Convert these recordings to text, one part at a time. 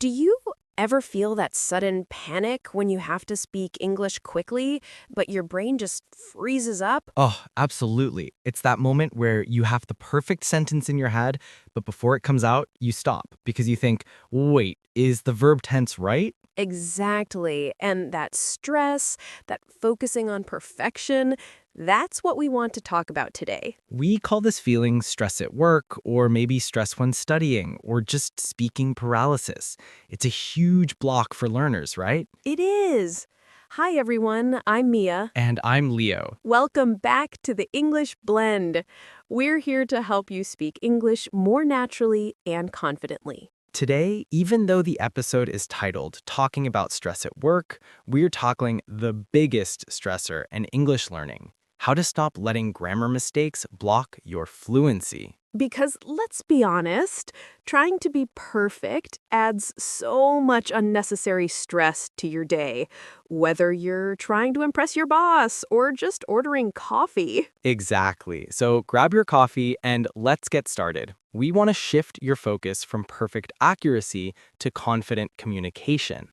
Do you ever feel that sudden panic when you have to speak English quickly, but your brain just freezes up? Oh, absolutely. It's that moment where you have the perfect sentence in your head, but before it comes out, you stop because you think, wait, is the verb tense right? Exactly. And that stress, that focusing on perfection, that's what we want to talk about today. We call this feeling stress at work, or maybe stress when studying, or just speaking paralysis. It's a huge block for learners, right? It is. Hi, everyone. I'm Mia. And I'm Leo. Welcome back to the English Blend. We're here to help you speak English more naturally and confidently. Today, even though the episode is titled Talking About Stress at Work, we're tackling the biggest stressor in English learning: how to stop letting grammar mistakes block your fluency. Because let's be honest, trying to be perfect adds so much unnecessary stress to your day, whether you're trying to impress your boss or just ordering coffee. Exactly. So grab your coffee and let's get started. We want to shift your focus from perfect accuracy to confident communication.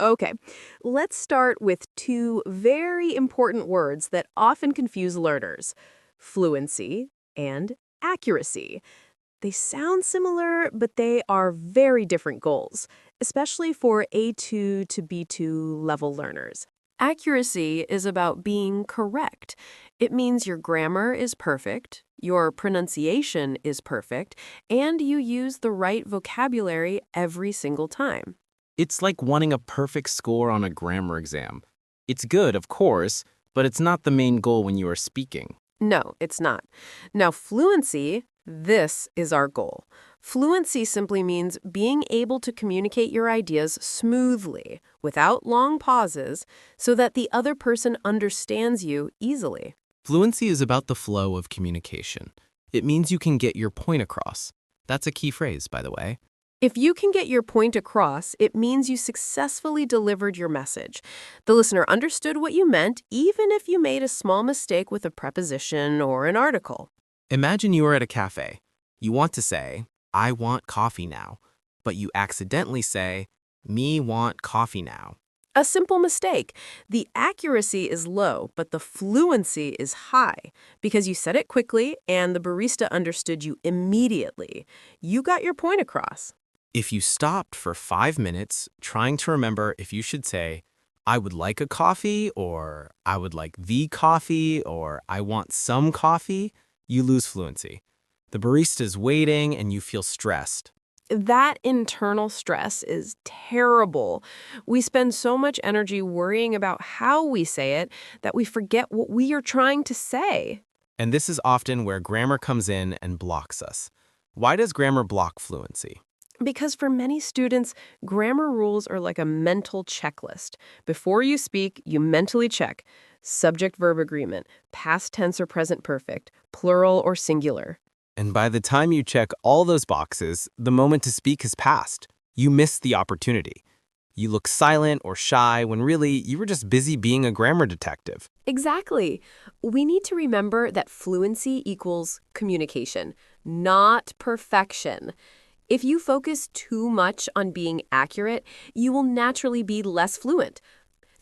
Okay, let's start with two very important words that often confuse learners: fluency and accuracy. They sound similar, but they are very different goals, especially for A2 to B2 level learners. Accuracy is about being correct. It means your grammar is perfect, your pronunciation is perfect, and you use the right vocabulary every single time. It's like wanting a perfect score on a grammar exam. It's good, of course, but it's not the main goal when you are speaking. No, it's not. Now, fluency, this is our goal. Fluency simply means being able to communicate your ideas smoothly, without long pauses, so that the other person understands you easily. Fluency is about the flow of communication. It means you can get your point across. That's a key phrase, by the way. If you can get your point across, it means you successfully delivered your message. The listener understood what you meant, even if you made a small mistake with a preposition or an article. Imagine you are at a cafe. You want to say, I want coffee now, but you accidentally say, me want coffee now. A simple mistake. The accuracy is low, but the fluency is high because you said it quickly and the barista understood you immediately. You got your point across. If you stopped for 5 minutes trying to remember if you should say, I would like a coffee, or I would like the coffee, or I want some coffee, you lose fluency. The barista's waiting and you feel stressed. That internal stress is terrible. We spend so much energy worrying about how we say it that we forget what we are trying to say. And this is often where grammar comes in and blocks us. Why does grammar block fluency? Because for many students, grammar rules are like a mental checklist. Before you speak, you mentally check subject-verb agreement, past tense or present perfect, plural or singular. And by the time you check all those boxes, the moment to speak has passed. You miss the opportunity. You look silent or shy when really you were just busy being a grammar detective. Exactly. We need to remember that fluency equals communication, not perfection. If you focus too much on being accurate, you will naturally be less fluent.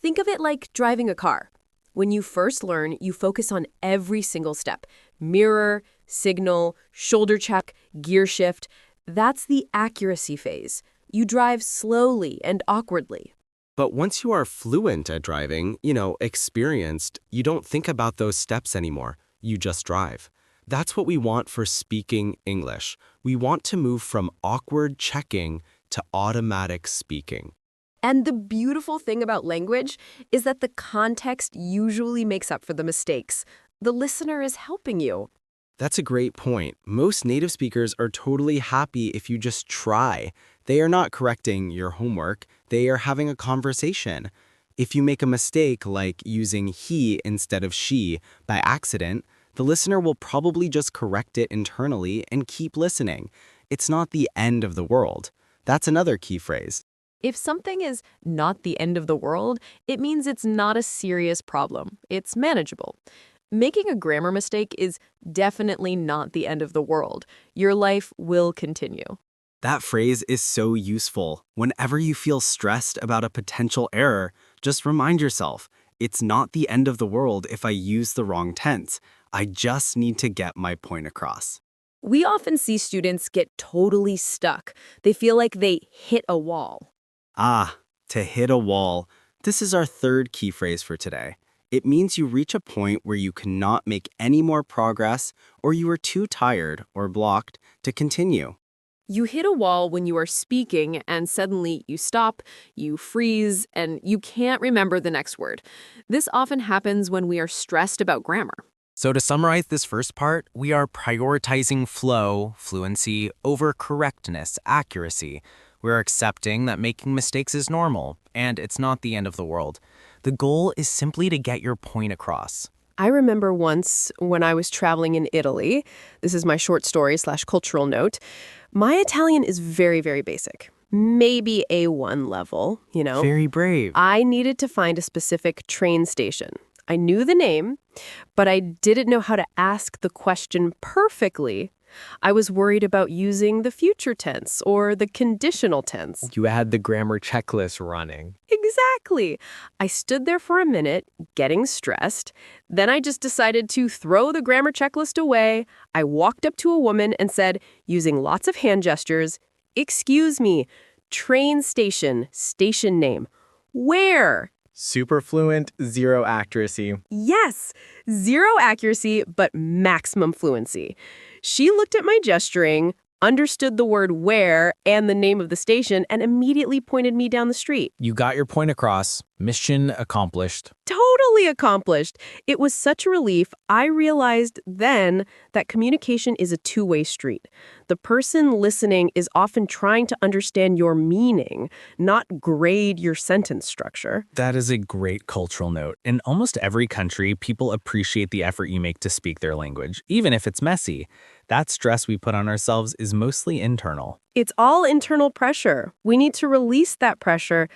Think of it like driving a car. When you first learn, you focus on every single step: mirror, signal, shoulder check, gear shift. That's the accuracy phase. You drive slowly and awkwardly. But once you are fluent at driving, experienced, you don't think about those steps anymore. You just drive. That's what we want for speaking English. We want to move from awkward checking to automatic speaking. And the beautiful thing about language is that the context usually makes up for the mistakes. The listener is helping you. That's a great point. Most native speakers are totally happy if you just try. They are not correcting your homework. They are having a conversation. If you make a mistake like using he instead of she by accident, the listener will probably just correct it internally and keep listening. It's not the end of the world. That's another key phrase. If something is not the end of the world, it means it's not a serious problem. It's manageable. Making a grammar mistake is definitely not the end of the world. Your life will continue. That phrase is so useful. Whenever you feel stressed about a potential error, just remind yourself, it's not the end of the world if I use the wrong tense. I just need to get my point across. We often see students get totally stuck. They feel like they hit a wall. Ah, to hit a wall. This is our third key phrase for today. It means you reach a point where you cannot make any more progress or you are too tired or blocked to continue. You hit a wall when you are speaking and suddenly you stop, you freeze, and you can't remember the next word. This often happens when we are stressed about grammar. So to summarize this first part, we are prioritizing flow, fluency, over correctness, accuracy. We're accepting that making mistakes is normal, and it's not the end of the world. The goal is simply to get your point across. I remember once when I was traveling in Italy, this is my short story / cultural note, my Italian is very, very basic. Maybe A1 level, Very brave. I needed to find a specific train station. I knew the name, but I didn't know how to ask the question perfectly. I was worried about using the future tense or the conditional tense. You had the grammar checklist running. Exactly. I stood there for a minute, getting stressed. Then I just decided to throw the grammar checklist away. I walked up to a woman and said, using lots of hand gestures, "Excuse me, train station, station name. Where?" Super fluent, zero accuracy. Yes, 0 accuracy, but maximum fluency. She looked at my gesturing, understood the word where and the name of the station, and immediately pointed me down the street. You got your point across. Mission accomplished. Totally accomplished. It was such a relief. I realized then that communication is a two-way street. The person listening is often trying to understand your meaning, not grade your sentence structure. That is a great cultural note. In almost every country, people appreciate the effort you make to speak their language, even if it's messy. That stress we put on ourselves is mostly internal. It's all internal pressure. We need to release that pressure.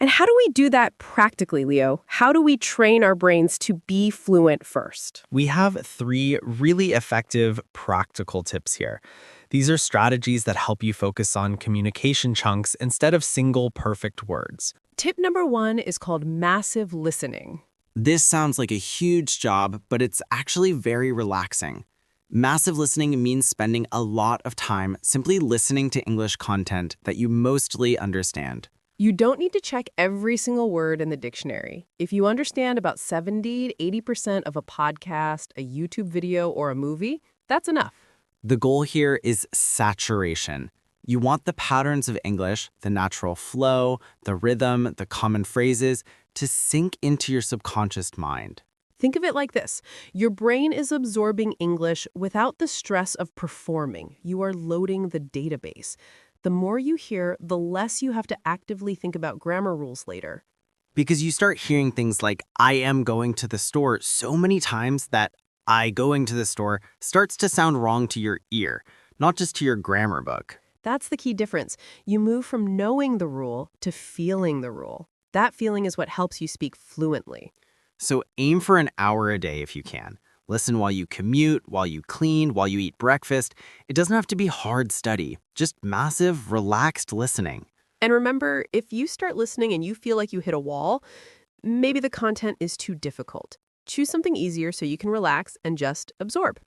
And how do we do that practically, Leo? How do we train our brains to be fluent first? We have 3 really effective practical tips here. These are strategies that help you focus on communication chunks instead of single perfect words. Tip number 1 is called massive listening. This sounds like a huge job, but it's actually very relaxing. Massive listening means spending a lot of time simply listening to English content that you mostly understand. You don't need to check every single word in the dictionary. If you understand about 70 to 80% of a podcast, a YouTube video, or a movie, that's enough. The goal here is saturation. You want the patterns of English, the natural flow, the rhythm, the common phrases, to sink into your subconscious mind. Think of it like this. Your brain is absorbing English without the stress of performing. You are loading the database. The more you hear, the less you have to actively think about grammar rules later. Because you start hearing things like, I am going to the store so many times that I going to the store starts to sound wrong to your ear, not just to your grammar book. That's the key difference. You move from knowing the rule to feeling the rule. That feeling is what helps you speak fluently. So aim for an hour a day if you can. Listen while you commute, while you clean, while you eat breakfast. It doesn't have to be hard study, just massive, relaxed listening. And remember, if you start listening and you feel like you hit a wall, maybe the content is too difficult. Choose something easier so you can relax and just absorb.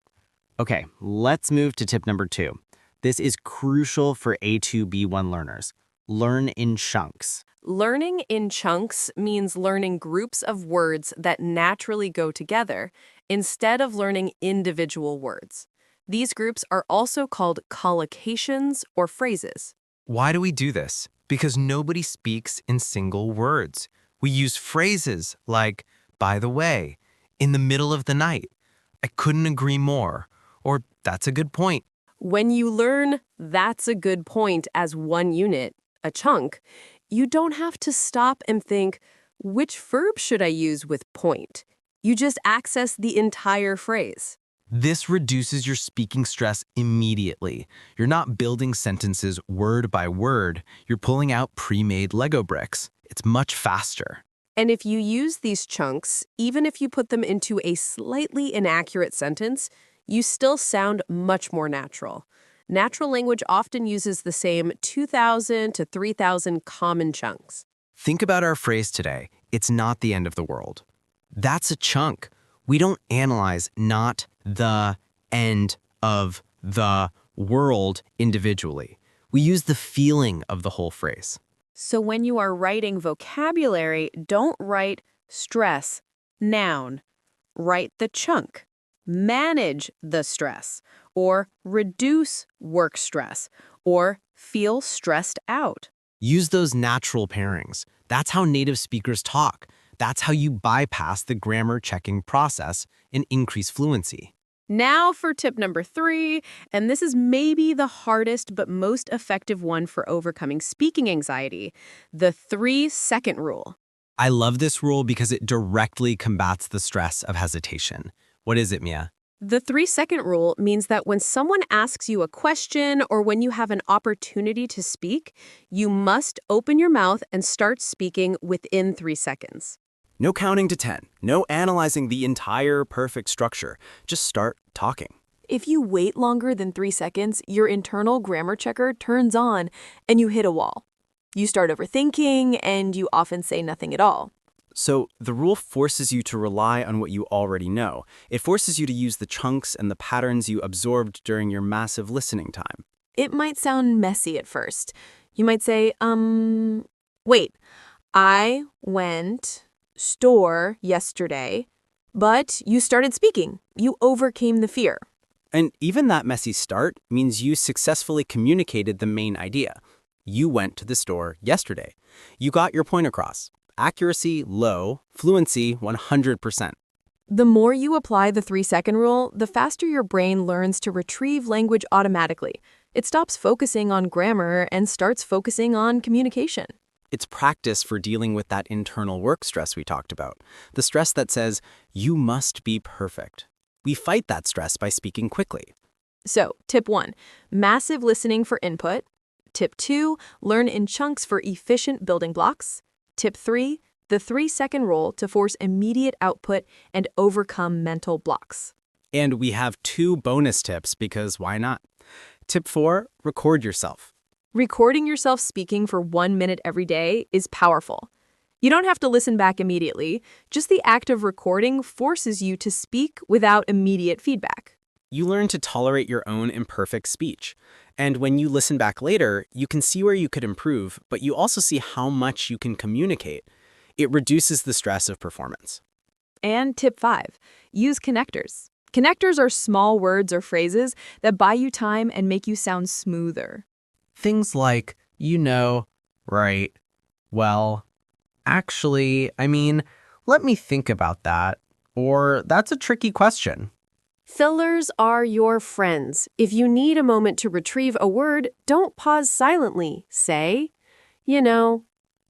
Okay, let's move to tip number 2. This is crucial for A2, B1 learners. Learn in chunks. Learning in chunks means learning groups of words that naturally go together instead of learning individual words. These groups are also called collocations or phrases. Why do we do this? Because nobody speaks in single words. We use phrases like, by the way, in the middle of the night, I couldn't agree more, or that's a good point. When you learn "that's a good point" as one unit, a chunk, you don't have to stop and think, which verb should I use with point? You just access the entire phrase. This reduces your speaking stress immediately. You're not building sentences word by word. You're pulling out pre-made Lego bricks. It's much faster. And if you use these chunks, even if you put them into a slightly inaccurate sentence, you still sound much more natural. Natural language often uses the same 2,000 to 3,000 common chunks. Think about our phrase today, it's not the end of the world. That's a chunk. We don't analyze not the end of the world individually. We use the feeling of the whole phrase. So when you are writing vocabulary, don't write stress, noun. Write the chunk. Manage the stress, or reduce work stress, or feel stressed out. Use those natural pairings. That's how native speakers talk. That's how you bypass the grammar checking process and increase fluency. Now for tip number 3, and this is maybe the hardest but most effective one for overcoming speaking anxiety, the 3-second rule. I love this rule because it directly combats the stress of hesitation. What is it, Mia? The 3-second rule means that when someone asks you a question or when you have an opportunity to speak, you must open your mouth and start speaking within 3 seconds. No counting to 10. No analyzing the entire perfect structure. Just start talking. If you wait longer than 3 seconds, your internal grammar checker turns on and you hit a wall. You start overthinking and you often say nothing at all. So the rule forces you to rely on what you already know. It forces you to use the chunks and the patterns you absorbed during your massive listening time. It might sound messy at first. You might say, wait, I went store yesterday, but you started speaking. You overcame the fear. And even that messy start means you successfully communicated the main idea. You went to the store yesterday. You got your point across. Accuracy, low. Fluency, 100%. The more you apply the 3-second rule, the faster your brain learns to retrieve language automatically. It stops focusing on grammar and starts focusing on communication. It's practice for dealing with that internal work stress we talked about. The stress that says, you must be perfect. We fight that stress by speaking quickly. So, tip 1, massive listening for input. Tip 2, learn in chunks for efficient building blocks. Tip 3, the 3-second rule to force immediate output and overcome mental blocks. And we have 2 bonus tips because why not? Tip 4, record yourself. Recording yourself speaking for 1 minute every day is powerful. You don't have to listen back immediately. Just the act of recording forces you to speak without immediate feedback. You learn to tolerate your own imperfect speech. And when you listen back later, you can see where you could improve, but you also see how much you can communicate. It reduces the stress of performance. And tip 5, use connectors. Connectors are small words or phrases that buy you time and make you sound smoother. Things like, right, well, actually, let me think about that. Or, that's a tricky question. Fillers are your friends. If you need a moment to retrieve a word, don't pause silently. Say,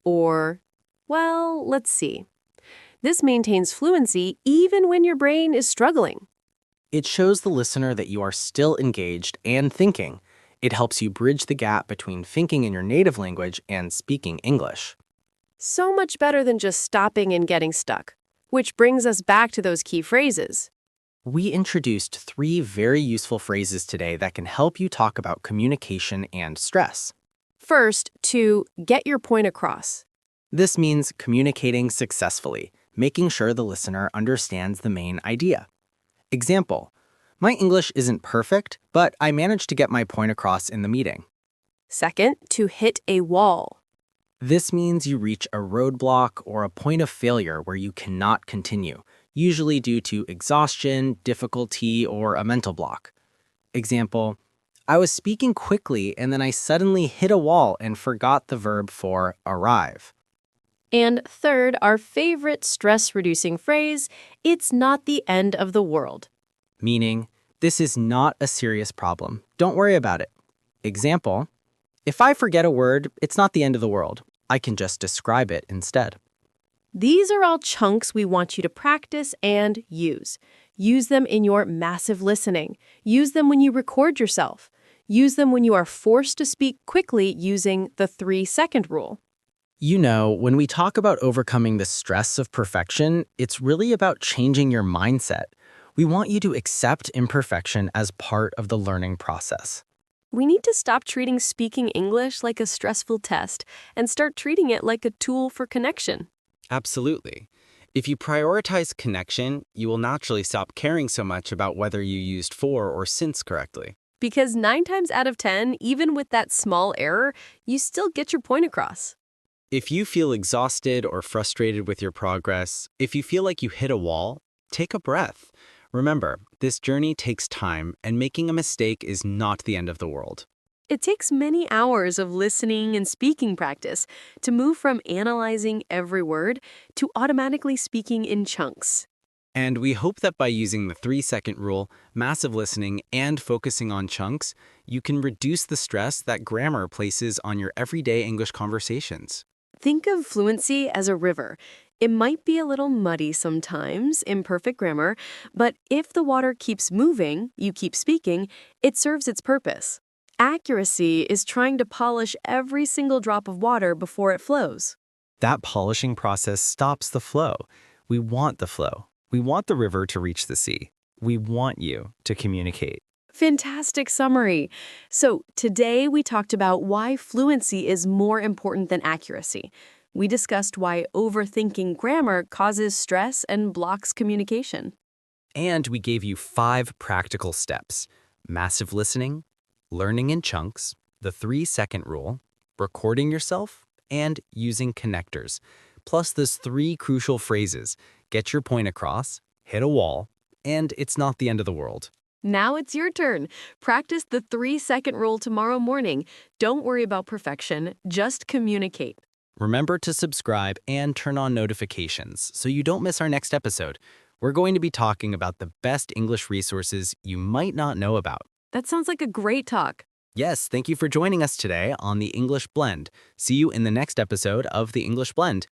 or, well, let's see. This maintains fluency even when your brain is struggling. It shows the listener that you are still engaged and thinking. It helps you bridge the gap between thinking in your native language and speaking English. So much better than just stopping and getting stuck. Which brings us back to those key phrases. We introduced 3 very useful phrases today that can help you talk about communication and stress. First, to get your point across. This means communicating successfully, making sure the listener understands the main idea. Example, my English isn't perfect, but I managed to get my point across in the meeting. Second, to hit a wall. This means you reach a roadblock or a point of failure where you cannot continue, usually due to exhaustion, difficulty, or a mental block. Example, I was speaking quickly and then I suddenly hit a wall and forgot the verb for arrive. And third, our favorite stress-reducing phrase, it's not the end of the world. Meaning, this is not a serious problem. Don't worry about it. Example, if I forget a word, it's not the end of the world. I can just describe it instead. These are all chunks we want you to practice and use. Use them in your massive listening. Use them when you record yourself. Use them when you are forced to speak quickly using the 3-second rule. When we talk about overcoming the stress of perfection, it's really about changing your mindset. We want you to accept imperfection as part of the learning process. We need to stop treating speaking English like a stressful test and start treating it like a tool for connection. Absolutely. If you prioritize connection, you will naturally stop caring so much about whether you used for or since correctly. Because 9 times out of 10, even with that small error, you still get your point across. If you feel exhausted or frustrated with your progress, if you feel like you hit a wall, take a breath. Remember, this journey takes time, and making a mistake is not the end of the world. It takes many hours of listening and speaking practice to move from analyzing every word to automatically speaking in chunks. And we hope that by using the 3-second rule, massive listening, and focusing on chunks, you can reduce the stress that grammar places on your everyday English conversations. Think of fluency as a river. It might be a little muddy sometimes, imperfect grammar, but if the water keeps moving, you keep speaking, it serves its purpose. Accuracy is trying to polish every single drop of water before it flows. That polishing process stops the flow. We want the flow. We want the river to reach the sea. We want you to communicate. Fantastic summary. So today we talked about why fluency is more important than accuracy. We discussed why overthinking grammar causes stress and blocks communication. And we gave you 5 practical steps: massive listening, learning in chunks, the 3-second rule, recording yourself, and using connectors. Plus those 3 crucial phrases: get your point across, hit a wall, and it's not the end of the world. Now it's your turn. Practice the 3-second rule tomorrow morning. Don't worry about perfection, just communicate. Remember to subscribe and turn on notifications so you don't miss our next episode. We're going to be talking about the best English resources you might not know about. That sounds like a great talk. Yes, thank you for joining us today on The English Blend. See you in the next episode of The English Blend.